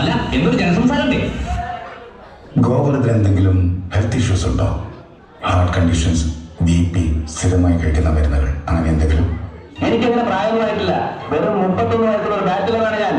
അല്ല എന്നൊരു ജനസംസാരത്തെ. ഗോകുലത്തിന് എന്തെങ്കിലും ഹെൽത്ത് ഇഷ്യൂസ് ഉണ്ടോ? ഹാർട്ട് കണ്ടീഷൻസ്, BP, സ്ഥിരമായി കഴിക്കുന്ന മരുന്നുകൾ, അങ്ങനെ എന്തെങ്കിലും? എനിക്കങ്ങനെ പ്രായമൊന്നുമായിട്ടില്ല. വെറും 31 വയസ്സുള്ള ഒരു ബാച്ചിലറാണ് ഞാൻ.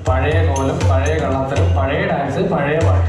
പഴയ കോലം, പഴയ കള്ളത്തരം, പഴയ ഡാൻസ്, പഴയ പാട്ട്.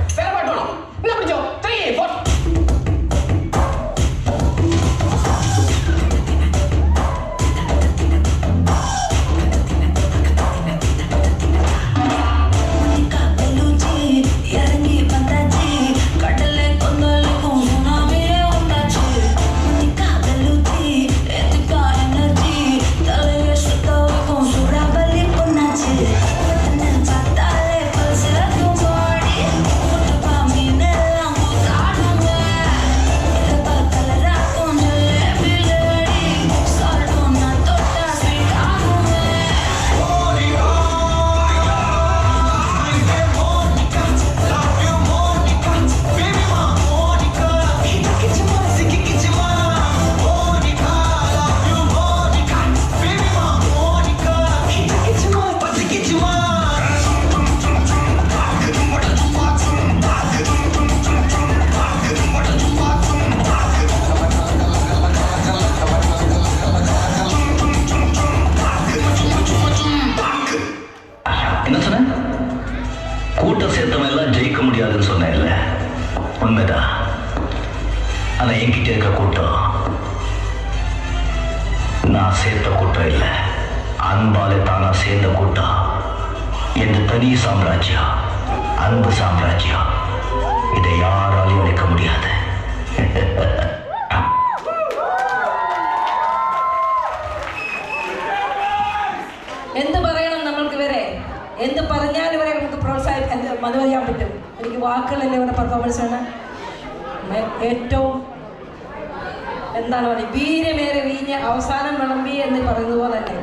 கூட்ட சேர்த்தவெல்லாம் ஜெயிக்க முடியாதுன்னு சொன்னேன்ல, உண்மைதான். ஆனா என்கிட்ட இருக்க கூட்டம் நான் சேர்த்த கூட்டம் இல்லை, அன்பாலே தானா சேர்ந்த கூட்டம். என் தனி சாம்ராஜ்யம், அன்பு சாம்ராஜ்யம். இதை யாராலையும் அழைக்க முடியாது. ആലോചിക്കാൻ പറ്റും. എനിക്ക് വാക്കുകളല്ലേ ഇവിടെ പെർഫോമൻസാണ് ഏറ്റവും എന്താണ് പറയുക, വീര്യമേറെ വീഞ്ഞ് അവസാനം വിളമ്പി എന്ന് പറയുന്നത് പോലെ തന്നെ